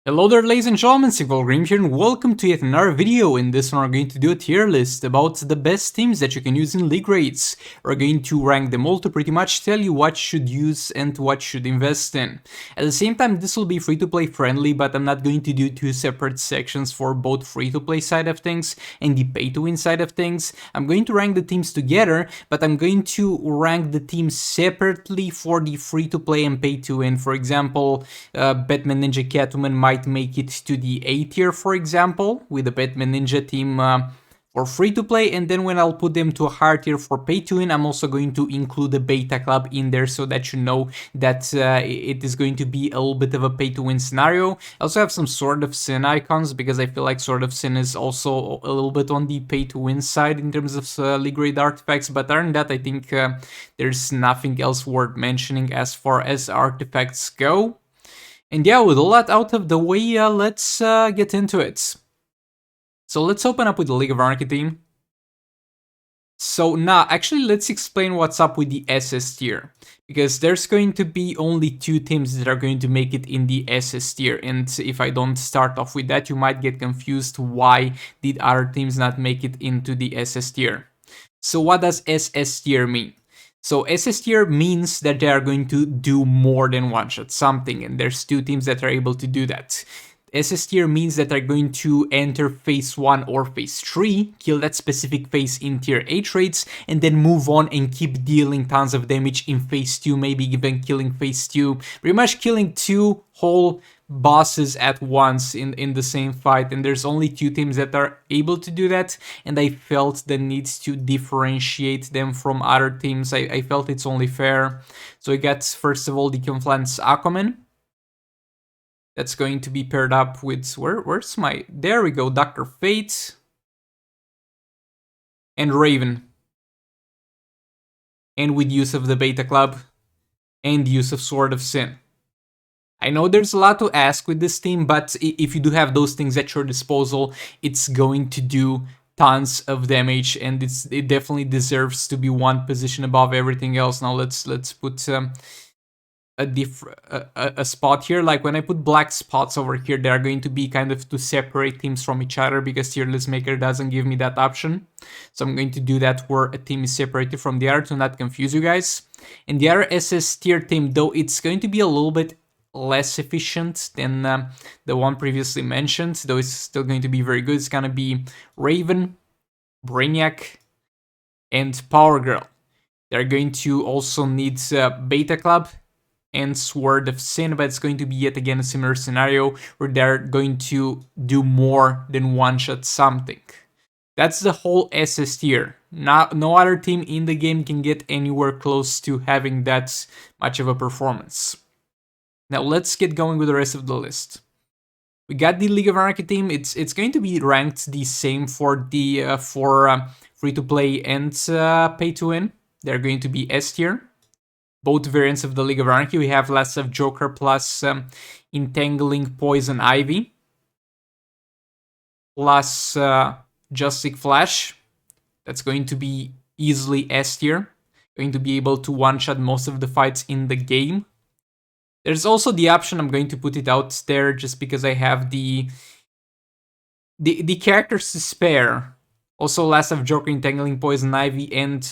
Hello there, ladies and gentlemen, Sigvalgrim here, and welcome to yet another video. In this one, we're going to do a tier list about the best teams that you can use in league rates. We're going to rank them all to pretty much tell you what you should use and what you should invest in. At the same time, this will be free-to-play friendly, but I'm not going to do two separate sections for both free-to-play side of things and the pay-to-win side of things. I'm going to rank the teams together, but I'm going to rank the teams separately for the free-to-play and pay-to-win. For example, Batman Ninja Catwoman might make it to the A tier, for example, with the Batman Ninja team for free to play, and then when I'll put them to a higher tier for pay to win, I'm also going to include the beta club in there so that you know that it is going to be a little bit of a pay to win scenario. I also have some Sword of Sin icons because I feel like Sword of Sin is also a little bit on the pay to win side in terms of league grade artifacts, but other than that, I think there's nothing else worth mentioning as far as artifacts go. And yeah, with all that out of the way, let's get into it. So let's open up with the League of Anarchy team. So now, actually, let's explain what's up with the SS tier. Because there's going to be only two teams that are going to make it in the SS tier. And if I don't start off with that, you might get confused why did other teams not make it into the SS tier. So what does SS tier mean? So SS tier means that they are going to do more than one shot something, and there's two teams that are able to do that. SS tier means that they're going to enter phase 1 or phase 3, kill that specific phase in tier 8 rates, and then move on and keep dealing tons of damage in phase 2, maybe even killing phase 2, pretty much killing two whole bosses at once in the same fight. And there's only two teams that are able to do that, and I felt the need to differentiate them from other teams. I felt it's only fair. So we got, first of all, the Confluence Aquaman. That's going to be paired up with, where's my, there we go, Dr. Fate and Raven. And with use of the Beta Club and use of Sword of Sin. I know there's a lot to ask with this team, but if you do have those things at your disposal, it's going to do tons of damage, and it definitely deserves to be one position above everything else. Now let's put a spot here. Like when I put black spots over here, they are going to be kind of to separate teams from each other because Tier List Maker doesn't give me that option. So I'm going to do that where a team is separated from the other to not confuse you guys. And the other SS tier team, though it's going to be a little bit less efficient than the one previously mentioned, though it's still going to be very good. It's gonna be Raven, Brainiac, and Power Girl. They're going to also need Beta Club and Sword of Sin, but it's going to be yet again a similar scenario where they're going to do more than one shot something. That's the whole SS tier. No other team in the game can get anywhere close to having that much of a performance. Now let's get going with the rest of the list. We got the League of Anarchy team. It's going to be ranked the same for the free to play and pay to win. They're going to be S tier. Both variants of the League of Anarchy. We have Last of Joker plus Entangling Poison Ivy plus Justice Flash. That's going to be easily S tier. Going to be able to one shot most of the fights in the game. There's also the option, I'm going to put it out there just because I have the characters to spare. Also Last of Joker, Entangling Poison Ivy, and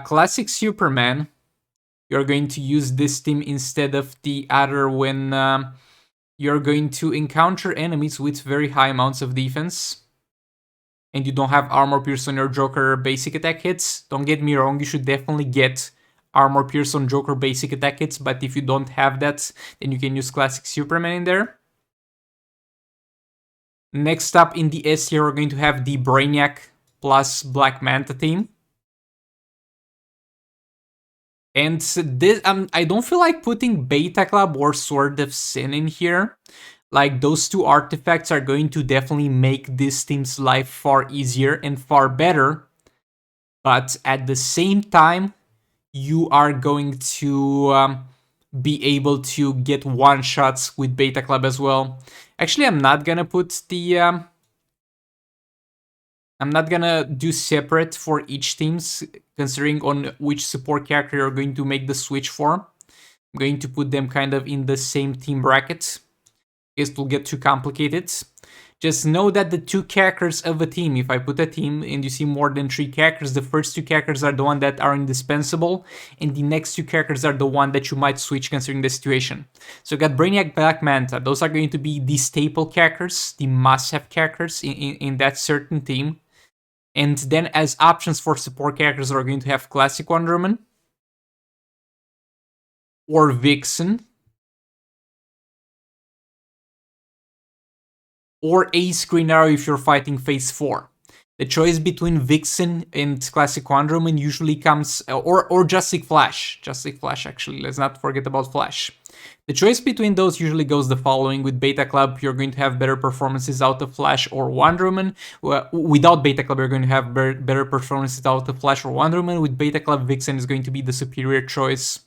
Classic Superman. You're going to use this team instead of the other when you're going to encounter enemies with very high amounts of defense. And you don't have Armor Pierce on your Joker basic attack hits. Don't get me wrong, you should definitely get Armor Pierce on Joker basic attack hits, but if you don't have that, then you can use Classic Superman in there. Next up in the S tier, we're going to have the Brainiac plus Black Manta team. And this, I don't feel like putting Beta Club or Sword of Sin in here. Like, those two artifacts are going to definitely make this team's life far easier and far better. But at the same time, you are going to be able to get one-shots with Beta Club as well. Actually, I'm not gonna put the... I'm not gonna do separate for each teams, considering on which support character you're going to make the switch for. I'm going to put them kind of in the same team bracket. it will get too complicated. Just know that the 2 characters of a team, if I put a team and you see more than 3 characters, the first 2 characters are the one that are indispensable, and the next 2 characters are the one that you might switch considering the situation. So you got Brainiac, Black Manta. Those are going to be the staple characters, the must-have characters in that certain team. And then as options for support characters are going to have Classic Wonder Woman or Vixen, or Ace Green Arrow if you're fighting Phase 4. The choice between Vixen and Classic Wonder Woman usually comes, or Justice Flash. Justice Flash, actually, let's not forget about Flash. The choice between those usually goes the following. With Beta Club, you're going to have better performances out of Flash or Wonder Woman. Without Beta Club, you're going to have better performances out of Flash or Wonder Woman. With Beta Club, Vixen is going to be the superior choice.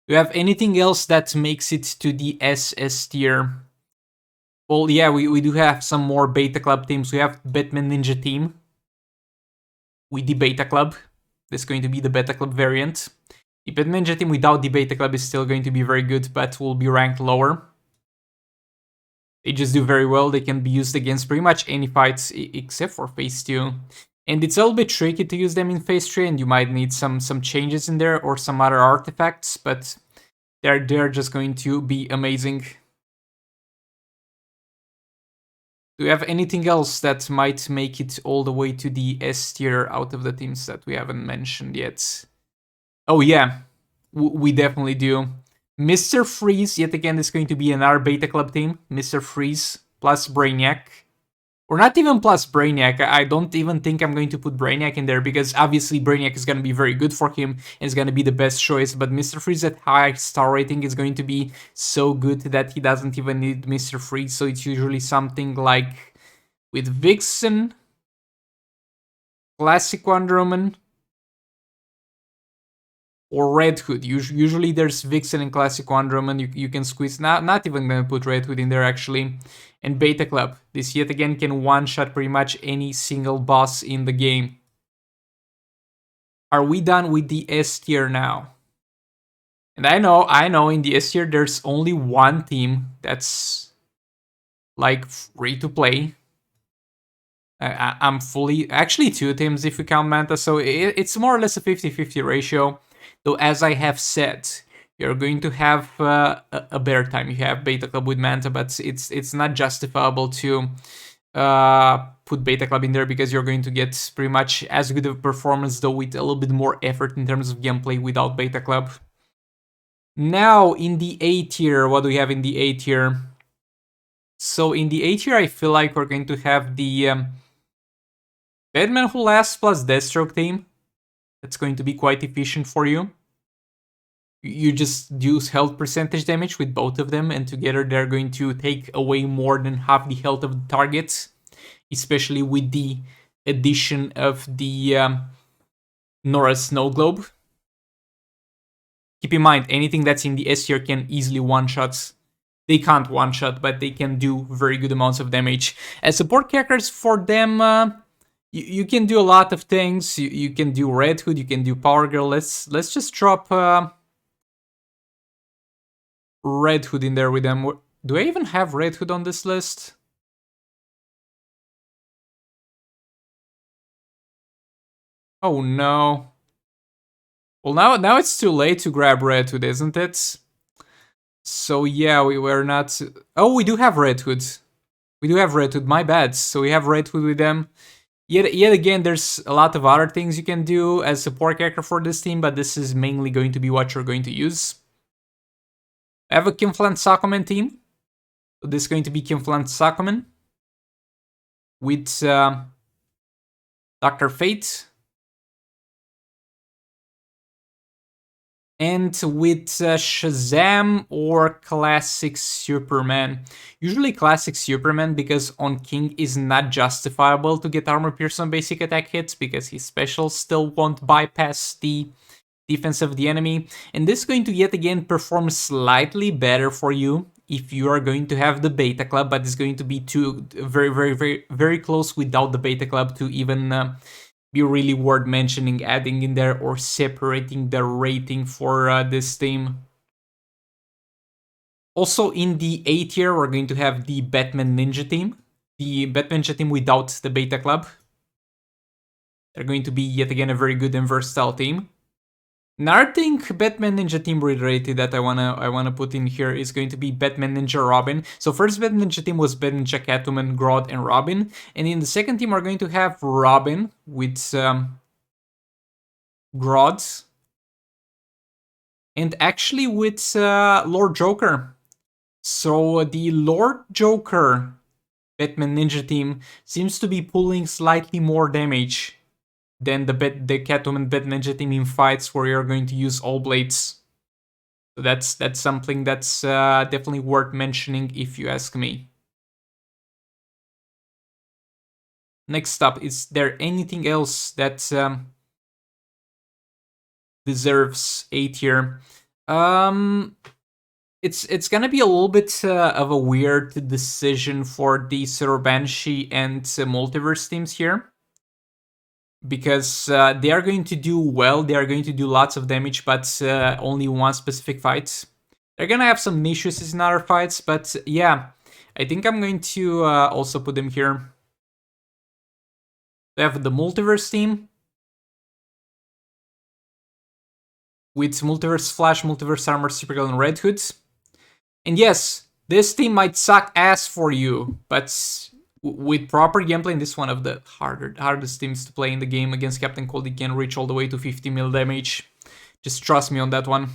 Do you have anything else that makes it to the SS tier? Well, yeah, we do have some more Beta Club teams. We have Batman Ninja Team with the Beta Club. This is going to be the Beta Club variant. The Batman Ninja Team without the Beta Club is still going to be very good, but will be ranked lower. They just do very well. They can be used against pretty much any fights except for Phase 2. And it's a little bit tricky to use them in Phase 3, and you might need some changes in there or some other artifacts, but they're just going to be amazing. Do you have anything else that might make it all the way to the S tier out of the teams that we haven't mentioned yet? Oh yeah, we definitely do. Mr. Freeze, yet again, is going to be another Beta Club team. Mr. Freeze plus Brainiac. Or not even plus Brainiac. I don't even think I'm going to put Brainiac in there because obviously Brainiac is going to be very good for him and is going to be the best choice. But Mr. Freeze at high star rating is going to be so good that he doesn't even need Mr. Freeze. So it's usually something like with Vixen, Classic Wonder Woman, or Red Hood. Usually there's Vixen and Classic Wonder Woman. You can squeeze, not even gonna put Red Hood in there actually. And Beta Club. This yet again can one-shot pretty much any single boss in the game. Are we done with the S tier now? And I know in the S tier there's only one team that's like free to play. I'm fully, actually 2 teams if we count Manta, so it's more or less a 50-50 ratio. Though, as I have said, you're going to have a better time. You have Beta Club with Manta, but it's not justifiable to put Beta Club in there because you're going to get pretty much as good of a performance, though with a little bit more effort in terms of gameplay without Beta Club. Now, in the A tier, what do we have in the A tier? So in the A tier, I feel like we're going to have the Batman Who Laughs plus Deathstroke team. That's going to be quite efficient for you. You just use health percentage damage with both of them, and together they're going to take away more than half the health of the targets, especially with the addition of the Nora Snow Globe. Keep in mind, anything that's in the S tier can easily one-shot. They can't one-shot, but they can do very good amounts of damage. As support characters for them, you can do a lot of things. You can do Red Hood, you can do Power Girl. Let's just drop Red Hood in there with them. Do I even have Red Hood on this list? Oh no. Well, now it's too late to grab Red Hood, isn't it? So yeah, we were not... Oh, we do have Red Hood. We do have Red Hood, my bad. So we have Red Hood with them. Yet again, there's a lot of other things you can do as support character for this team, but this is mainly going to be what you're going to use. I have a Kim Flan Sakoman team. So this is going to be Kim Flan Sakoman with Dr. Fate. And with Shazam or Classic Superman. Usually Classic Superman, because on King is not justifiable to get armor pierce on basic attack hits, because his special still won't bypass the defense of the enemy. And this is going to yet again perform slightly better for you if you are going to have the Beta Club, but it's going to be very close without the Beta Club to even be really worth mentioning, adding in there or separating the rating for this team. Also in the A tier, we're going to have the Batman Ninja team. The Batman Ninja team without the Beta Club. They're going to be yet again a very good and versatile team. Another thing Batman Ninja team related that I wanna put in here is going to be Batman Ninja Robin. So first Batman Ninja team was Batman Ninja Catwoman, Grodd, and Robin. And in the second team we're going to have Robin with Grodd. And actually with Lord Joker. So the Lord Joker Batman Ninja team seems to be pulling slightly more damage than the Catwoman Batman Ninja team in fights where you're going to use all blades. So that's something that's definitely worth mentioning if you ask me. Next up, is there anything else that deserves A tier? It's gonna be a little bit of a weird decision for the Zero Banshee and Multiverse teams here. Because they are going to do well, they are going to do lots of damage, but only one specific fight. They're gonna have some niches in other fights, but yeah, I think I'm going to also put them here. We have the Multiverse team. With Multiverse Flash, Multiverse Armor, Supergirl, and Red Hood. And yes, this team might suck ass for you, but with proper gameplay, and this is one of the hardest teams to play in the game against Captain Cold, it can reach all the way to 50 mil damage. Just trust me on that one.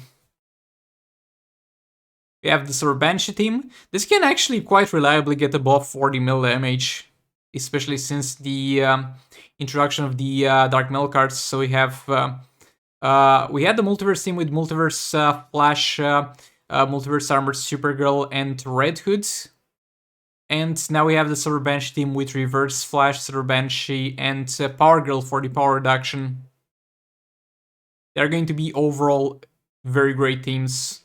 We have the Zero Banshee team. This can actually quite reliably get above 40 mil damage, especially since the introduction of the Dark Metal cards. So we have we had the Multiverse team with Multiverse Flash, Multiverse Armor, Supergirl, and Red Hood. And now we have the Zero Banshee team with Reverse Flash, Zero Banshee, and Power Girl for the power reduction. They're going to be overall very great teams.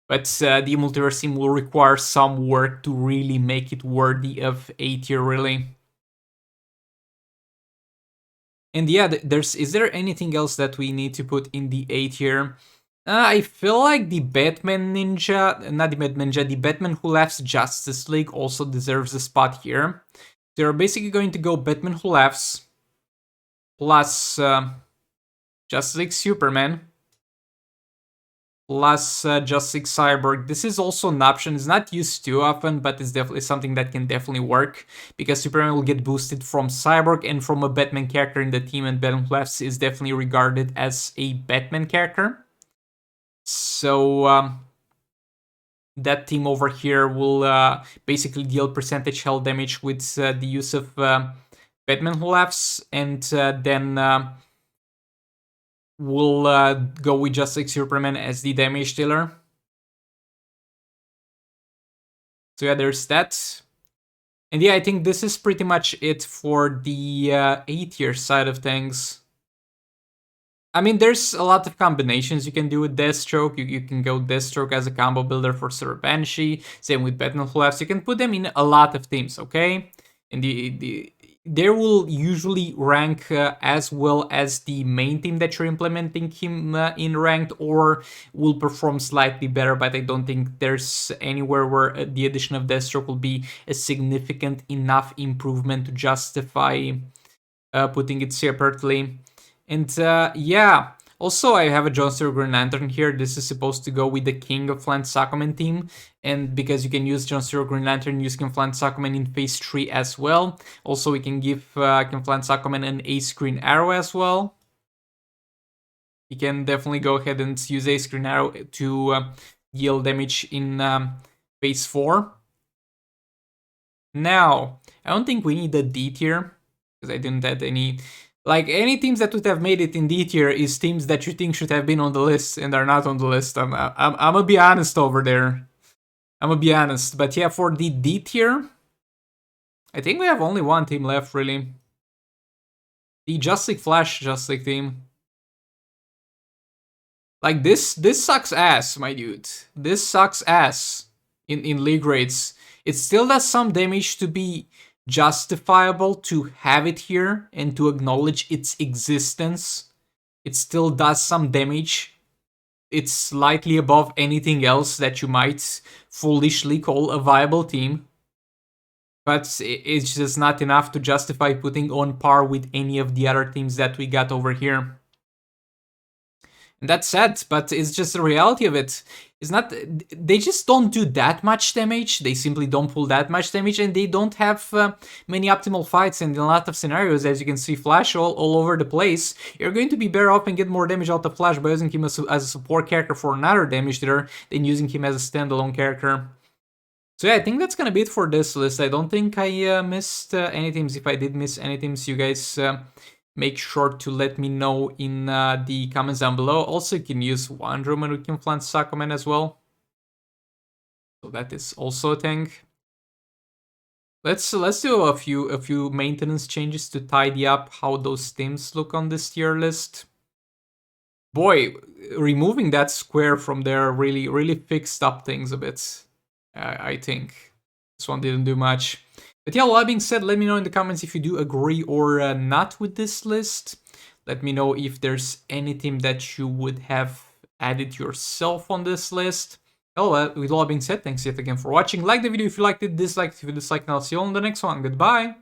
But the Multiverse team will require some work to really make it worthy of A tier, really. And yeah, is there anything else that we need to put in the A tier? I feel like the Batman Ninja, not the Batman Ninja, the Batman Who Laughs Justice League also deserves a spot here. They're basically going to go Batman Who Laughs plus Justice League Superman plus Justice League Cyborg. This is also an option. It's not used too often, but it's definitely something that can definitely work because Superman will get boosted from Cyborg and from a Batman character in the team, and Batman Who Laughs is definitely regarded as a Batman character. So that team over here will basically deal percentage health damage with the use of Batman Who Laughs, and then we'll go with Justice League Superman as the damage dealer. So yeah, there's that. And yeah, I think this is pretty much it for the A tier side of things. I mean, there's a lot of combinations you can do with Deathstroke. You can go Deathstroke as a combo builder for Zero Banshee. Same with Batman Who Laughs. You can put them in a lot of teams, okay? And they will usually rank as well as the main team that you're implementing him in ranked, or will perform slightly better, but I don't think there's anywhere where the addition of Deathstroke will be a significant enough improvement to justify putting it separately. And yeah, also I have a John Stewart Green Lantern here. This is supposed to go with the King of Flann Sakumen team, and because you can use John Stewart Green Lantern, use King of Flann Sakumen in phase 3 as well. Also, we can give King of Flann Sakumen an Ace Green Arrow as well. You can definitely go ahead and use Ace Green Arrow to deal damage in phase 4. Now, I don't think we need a D tier, because I didn't add any. Like, any teams that would have made it in D tier is teams that you think should have been on the list and are not on the list. I'm gonna be honest over there. I'm gonna be honest. But yeah, for the D tier, I think we have only one team left, really. The Justice League Flash Justice League team. Like, this sucks ass, my dude. This sucks ass in league rates. It still does some damage to be justifiable to have it here and to acknowledge its existence. It still does some damage. it's slightly above anything else that you might foolishly call a viable team. But it's just not enough to justify putting on par with any of the other teams that we got over here. And that's sad, but it's just the reality of it. It's not, they just don't do that much damage, they simply don't pull that much damage, and they don't have many optimal fights, and in a lot of scenarios, as you can see, Flash all over the place. You're going to be better off and get more damage out of Flash by using him as a support character for another damage dealer than using him as a standalone character. So yeah, I think that's gonna be it for this list. I don't think I missed any teams. If I did miss any teams, you guys make sure to let me know in the comments down below. Also, you can use Wonder Woman, we can plant Aquaman as well. So that is also a thing. Let's do a few maintenance changes to tidy up how those teams look on this tier list. Boy, removing that square from there really fixed up things a bit. I think this one didn't do much. But yeah, all that being said, let me know in the comments if you do agree or not with this list. Let me know if there's any team that you would have added yourself on this list. Well, with all that being said, thanks yet again for watching. Like the video if you liked it, dislike it if you disliked, and I'll see you all in the next one. Goodbye!